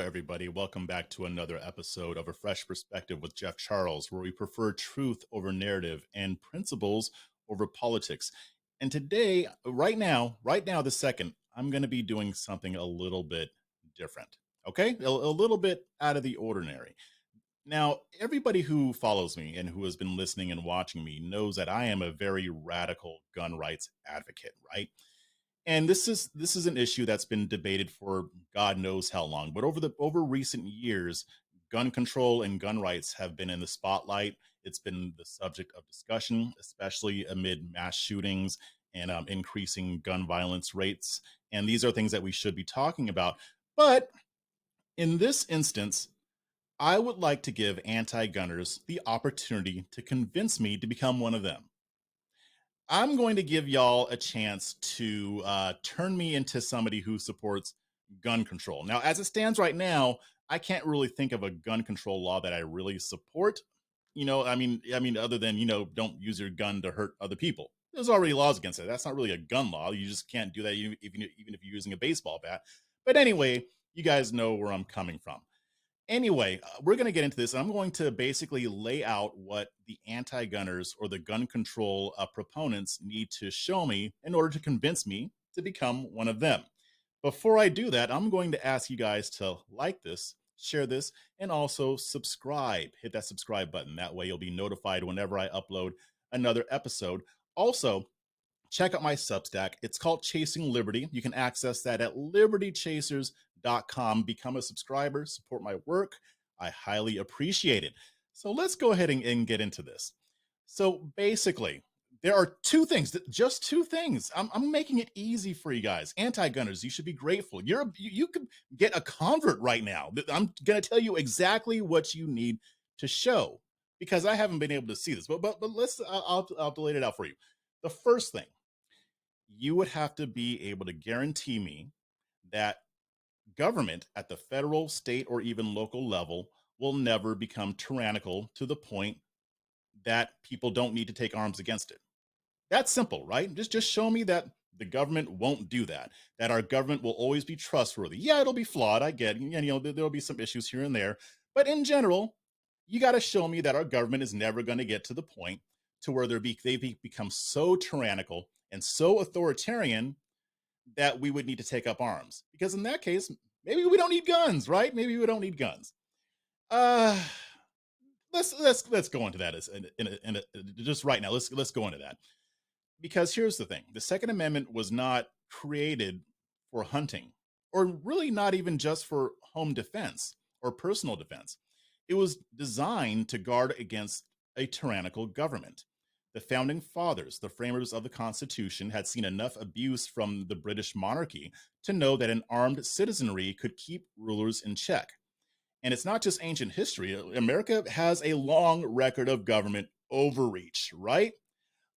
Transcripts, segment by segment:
everybody. Welcome back to another episode of A Fresh Perspective with Jeff Charles, where we prefer truth over narrative and principles over politics. And today, right now, this second, I'm going to be doing something a little bit different. Okay? A little bit out of the ordinary. Now, everybody who follows me and who has been listening and watching me knows that I am a very radical gun rights advocate, right? And this is an issue that's been debated for God knows how long. But over recent years, gun control and gun rights have been in the spotlight. It's been the subject of discussion, especially amid mass shootings and increasing gun violence rates. And these are things that we should be talking about. But in this instance, I would like to give anti-gunners the opportunity to convince me to become one of them. I'm going to give y'all a chance to turn me into somebody who supports gun control. Now, as it stands right now, I can't really think of a gun control law that I really support. Other than don't use your gun to hurt other people. There's already laws against it. That's not really a gun law. You just can't do that, even if you're using a baseball bat. But anyway, you guys know where I'm coming from. Anyway, we're going to get into this. I'm going to basically lay out what the anti-gunners or the gun control proponents need to show me in order to convince me to become one of them. Before I do that, I'm going to ask you guys to like this, share this, and also subscribe. Hit that subscribe button. That way you'll be notified whenever I upload another episode. Also, check out my Substack. It's called Chasing Liberty. You can access that at libertychasers.com. Become a subscriber, support my work. I highly appreciate it. So let's go ahead and get into this. So basically, there are just two things. I'm making it easy for you guys. Anti-gunners, you should be grateful. You could get a convert right now. I'm going to tell you exactly what you need to show because I haven't been able to see this. But let's I'll lay it out for you. The first thing, you would have to be able to guarantee me that government at the federal, state, or even local level will never become tyrannical to the point that people don't need to take arms against it. That's simple, right? Just show me that the government won't do that, that our government will always be trustworthy. Yeah, it'll be flawed. I get, there'll be some issues here and there. But in general, you got to show me that our government is never going to get to the point to where they become so tyrannical and so authoritarian that we would need to take up arms. Because in that case, maybe we don't need guns, right? Maybe we don't need guns. Uh let's go into that just right now. Let's go into that. Because here's the thing. The Second Amendment was not created for hunting, or really not even just for home defense or personal defense. It was designed to guard against a tyrannical government. The founding fathers, the framers of the Constitution, had seen enough abuse from the British monarchy to know that an armed citizenry could keep rulers in check. And it's not just ancient history. America has a long record of government overreach, right?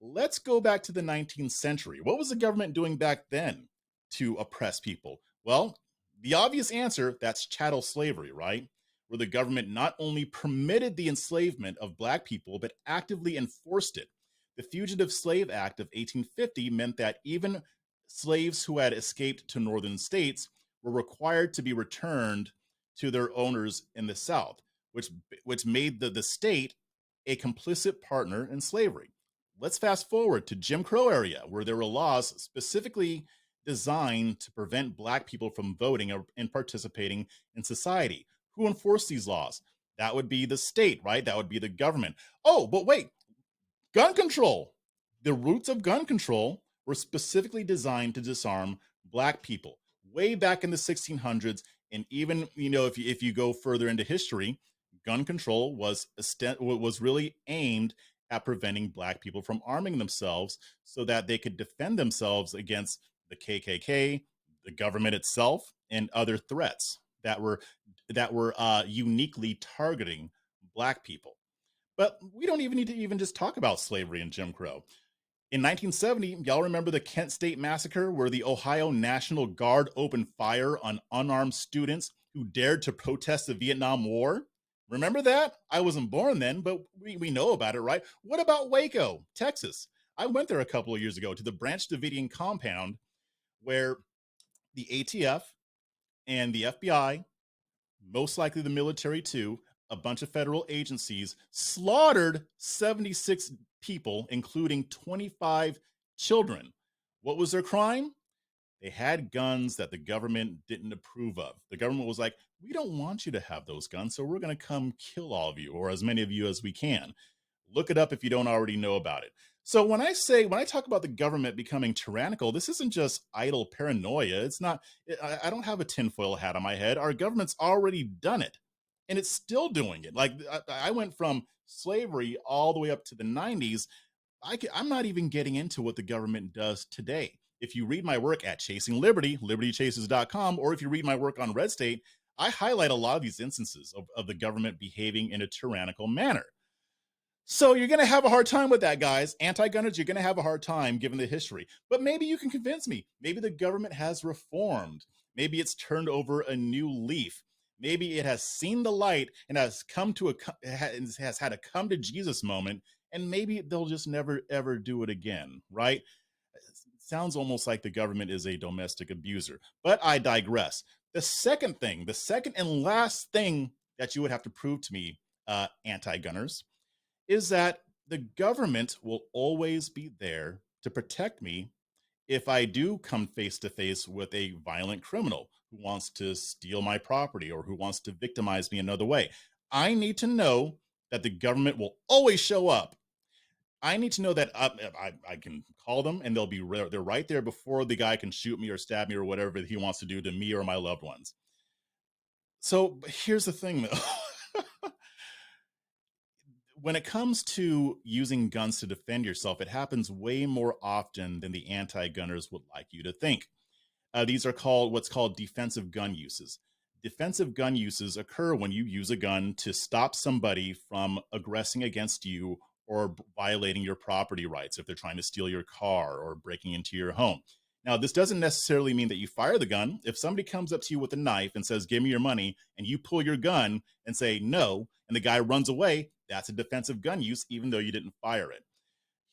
Let's go back to the 19th century. What was the government doing back then to oppress people? Well, the obvious answer, that's chattel slavery, right? Where the government not only permitted the enslavement of black people, but actively enforced it. The Fugitive Slave Act of 1850 meant that even slaves who had escaped to northern states were required to be returned to their owners in the South, which made the state a complicit partner in slavery. Let's fast forward to Jim Crow area, where there were laws specifically designed to prevent black people from voting and participating in society. Who enforced these laws? That would be the state, right? That would be the government. Oh, but wait, gun control. The roots of gun control were specifically designed to disarm black people way back in the 1600s. And even, if you go further into history, gun control was really aimed at preventing black people from arming themselves so that they could defend themselves against the KKK, the government itself, and other threats that were uniquely targeting black people. But we don't even need to even just talk about slavery and Jim Crow. In 1970, y'all remember the Kent State Massacre, where the Ohio National Guard opened fire on unarmed students who dared to protest the Vietnam War? Remember that? I wasn't born then, but we know about it, right? What about Waco, Texas? I went there a couple of years ago to the Branch Davidian compound where the ATF and the FBI most likely the military too, a bunch of federal agencies slaughtered 76 people, including 25 children. What was their crime? They had guns that the government didn't approve of. The government was like, we don't want you to have those guns, so we're going to come kill all of you, or as many of you as we can. Look it up if you don't already know about it. So when I talk about the government becoming tyrannical, this isn't just idle paranoia. It's not, I don't have a tinfoil hat on my head. Our government's already done it and it's still doing it. Like I went from slavery all the way up to the 90s. I'm not even getting into what the government does today. If you read my work at Chasing Liberty, libertychasers.com, or if you read my work on Red State, I highlight a lot of these instances of the government behaving in a tyrannical manner. So you're going to have a hard time with that, guys. Anti-gunners, you're going to have a hard time given the history. But maybe you can convince me. Maybe the government has reformed. Maybe it's turned over a new leaf. Maybe it has seen the light and has come to has had a come to Jesus moment, and maybe they'll just never ever do it again, right? It sounds almost like the government is a domestic abuser. But I digress. The second and last thing that you would have to prove to me, anti-gunners, is that the government will always be there to protect me if I do come face to face with a violent criminal who wants to steal my property or who wants to victimize me another way. I need to know that the government will always show up. I need to know that I can call them and they're right there before the guy can shoot me or stab me or whatever he wants to do to me or my loved ones. So here's the thing though. When it comes to using guns to defend yourself, it happens way more often than the anti-gunners would like you to think. These are called what's called defensive gun uses. Defensive gun uses occur when you use a gun to stop somebody from aggressing against you or violating your property rights if they're trying to steal your car or breaking into your home. Now, this doesn't necessarily mean that you fire the gun. If somebody comes up to you with a knife and says, give me your money, and you pull your gun and say no, and the guy runs away, that's a defensive gun use, even though you didn't fire it.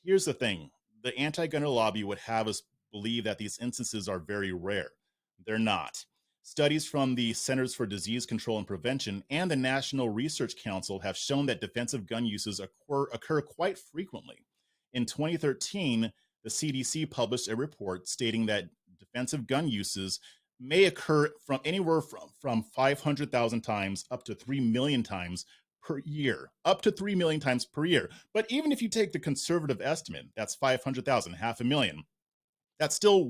Here's the thing: the anti gunner lobby would have us believe that these instances are very rare. They're not. Studies from the Centers for Disease Control and Prevention and the National Research Council have shown that defensive gun uses occur quite frequently. In 2013, the CDC published a report stating that defensive gun uses may occur from anywhere from 500,000 times up to 3 million times per year, up to 3 million times per year. But even if you take the conservative estimate, that's 500,000, half a million, that's still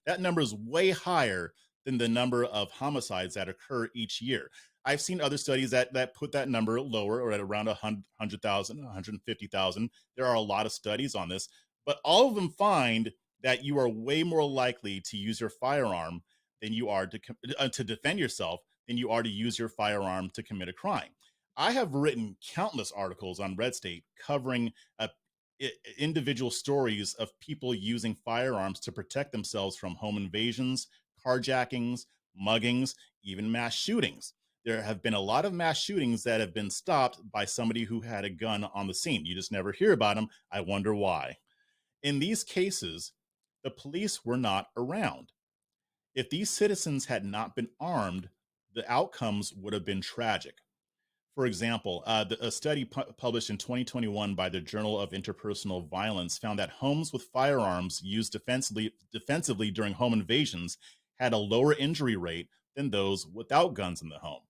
that number is way higher than the number of homicides that occur each year. I've seen other studies that put that number lower or at around 100,000, 150,000. There are a lot of studies on this, but all of them find that you are way more likely to use your firearm than you are to defend yourself than you are to use your firearm to commit a crime. I have written countless articles on Red State covering individual stories of people using firearms to protect themselves from home invasions, carjackings, muggings, even mass shootings. There have been a lot of mass shootings that have been stopped by somebody who had a gun on the scene. You just never hear about them. I wonder why. In these cases, the police were not around. If these citizens had not been armed, the outcomes would have been tragic. For example, a study published in 2021 by the Journal of Interpersonal Violence found that homes with firearms used defensively during home invasions had a lower injury rate than those without guns in the home.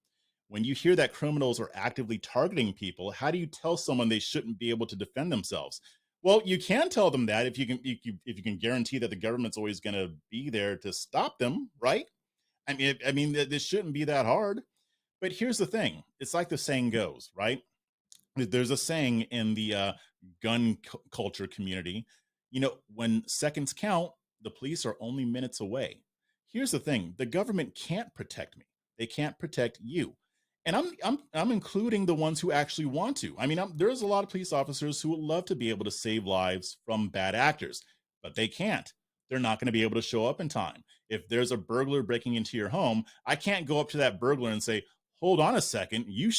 When you hear that criminals are actively targeting people, how do you tell someone they shouldn't be able to defend themselves? Well, you can tell them that if you can guarantee that the government's always going to be there to stop them, right? I mean, this shouldn't be that hard. But here's the thing: it's like the saying goes, right? There's a saying in the culture community, when seconds count, the police are only minutes away. Here's the thing: the government can't protect me. They can't protect you. And I'm including the ones who actually want to. I mean, there's a lot of police officers who would love to be able to save lives from bad actors, but they can't. They're not going to be able to show up in time. If there's a burglar breaking into your home, I can't go up to that burglar and say, hold on a second, you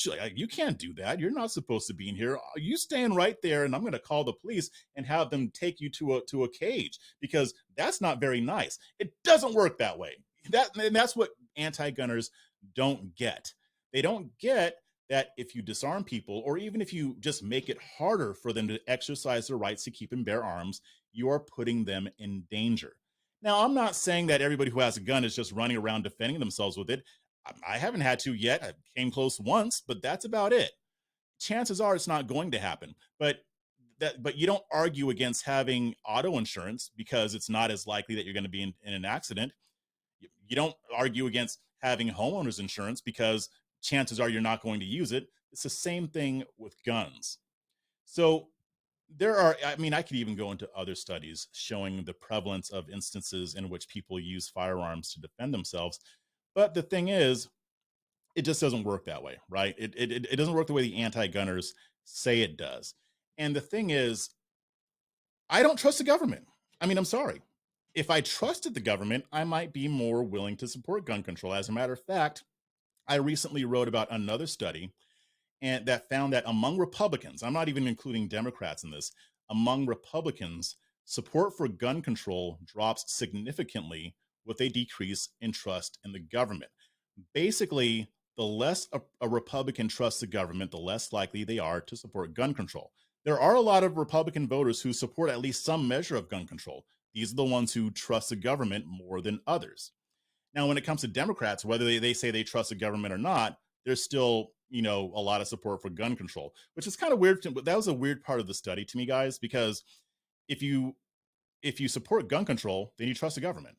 can't do that, you're not supposed to be in here, you stand right there and I'm going to call the police and have them take you to a cage, because that's not very nice. It doesn't work that way. That's what anti-gunners don't get. They don't get that if you disarm people, or even if you just make it harder for them to exercise their rights to keep and bear arms, you are putting them in danger. Now, I'm not saying that everybody who has a gun is just running around defending themselves with it. I haven't had to yet. I came close once, but that's about it. Chances are it's not going to happen. But you don't argue against having auto insurance because it's not as likely that you're going to be in an accident. You don't argue against having homeowners insurance because chances are you're not going to use it. It's the same thing with guns. So there are, I mean, I could even go into other studies showing the prevalence of instances in which people use firearms to defend themselves. But the thing is, it just doesn't work that way, right? It doesn't work the way the anti-gunners say it does. And the thing is, I don't trust the government. I mean, I'm sorry. If I trusted the government, I might be more willing to support gun control. As a matter of fact, I recently wrote about another study and that found that among Republicans, I'm not even including Democrats in this, among Republicans, support for gun control drops significantly with a decrease in trust in the government. Basically, the less a Republican trusts the government, the less likely they are to support gun control. There are a lot of Republican voters who support at least some measure of gun control. These are the ones who trust the government more than others. Now, when it comes to Democrats, whether they say they trust the government or not, there's still, a lot of support for gun control, which is kind of weird. But that was a weird part of the study to me, guys, because if you if you support gun control, then you trust the government.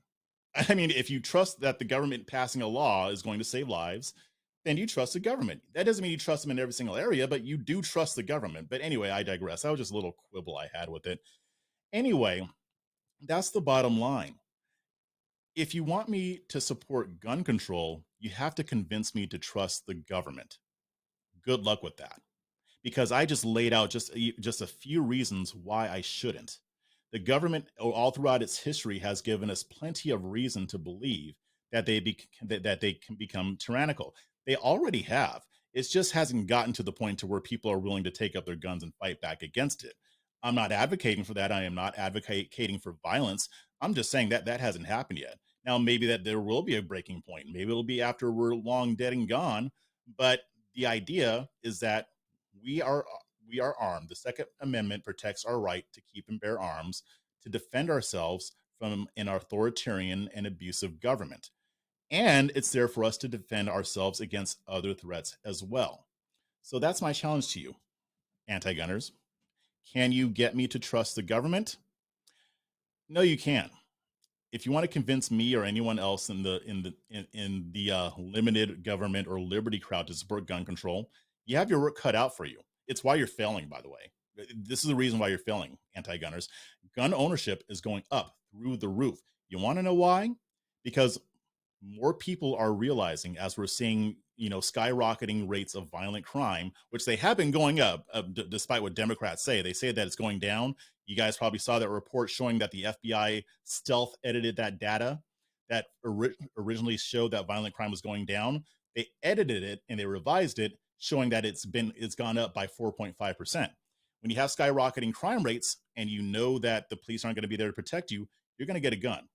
I mean, if you trust that the government passing a law is going to save lives, then you trust the government. That doesn't mean you trust them in every single area, but you do trust the government. But anyway, I digress. That was just a little quibble I had with it. Anyway, that's the bottom line. If you want me to support gun control, you have to convince me to trust the government. Good luck with that, because I just laid out just a few reasons why I shouldn't. The government, all throughout its history, has given us plenty of reason to believe that they can become tyrannical. They already have. It just hasn't gotten to the point to where people are willing to take up their guns and fight back against it. I'm not advocating for that. I am not advocating for violence. I'm just saying that that hasn't happened yet. Now, maybe that there will be a breaking point. Maybe it'll be after we're long dead and gone. But the idea is that we are we are armed. The Second Amendment protects our right to keep and bear arms to defend ourselves from an authoritarian and abusive government. And it's there for us to defend ourselves against other threats as well. So that's my challenge to you, anti gunners. Can you get me to trust the government? No, you can't. If you want to convince me or anyone else in the limited government or liberty crowd to support gun control, you have your work cut out for you. It's why you're failing, by the way. This is the reason why you're failing, anti-gunners. Gun ownership is going up through the roof. You want to know why? Because more people are realizing, as we're seeing, skyrocketing rates of violent crime, which they have been going up, despite what Democrats say. They say that it's going down. You guys probably saw that report showing that the FBI stealth edited that data that originally showed that violent crime was going down. They edited it and they revised it, showing that it's gone up by 4.5%. When you have skyrocketing crime rates and you know that the police aren't going to be there to protect you, you're going to get a gun.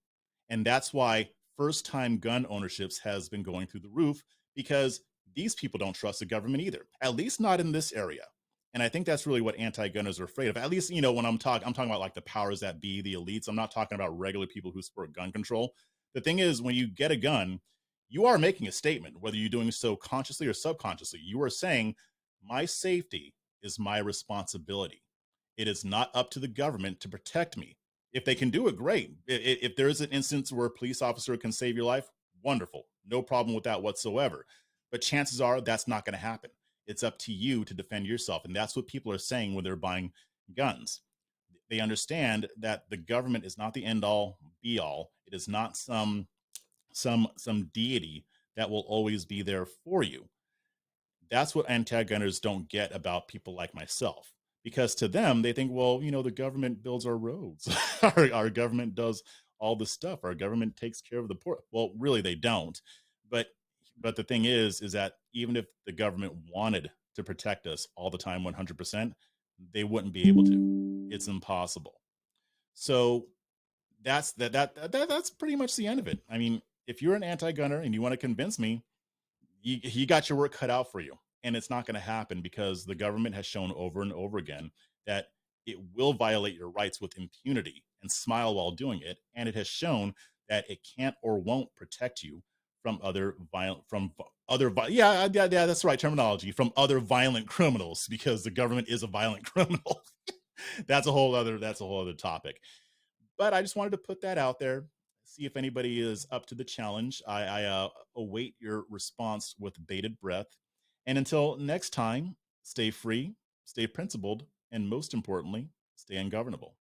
And that's why first time gun ownerships has been going through the roof, because these people don't trust the government either, at least not in this area. And I think that's really what anti-gunners are afraid of. At least, when I'm talking about like the powers that be, the elites. I'm not talking about regular people who support gun control. The thing is, when you get a gun, you are making a statement, whether you're doing so consciously or subconsciously. You are saying, my safety is my responsibility. It is not up to the government to protect me. If they can do it, great. If there is an instance where a police officer can save your life, wonderful. No problem with that whatsoever. But chances are that's not going to happen. It's up to you to defend yourself. And that's what people are saying when they're buying guns. They understand that the government is not the end all be all. It is not some deity that will always be there for you. That's what anti-gunners don't get about people like myself, because to them they think, well, the government builds our roads. Our government does all this stuff. Our government takes care of the poor. Well, really they don't. But but the thing is that even if the government wanted to protect us all the time 100%, they wouldn't be able to. It's impossible. So that's pretty much the end of it. I mean, if you're an anti-gunner and you want to convince me, you got your work cut out for you. And it's not going to happen because the government has shown over and over again that it will violate your rights with impunity and smile while doing it. And it has shown that it can't or won't protect you from other violent from yeah, that's the right terminology, from other violent criminals, because the government is a violent criminal. That's a whole other topic. But I just wanted to put that out there, see if anybody is up to the challenge. I await your response with bated breath. And until next time, stay free, stay principled, and most importantly, stay ungovernable.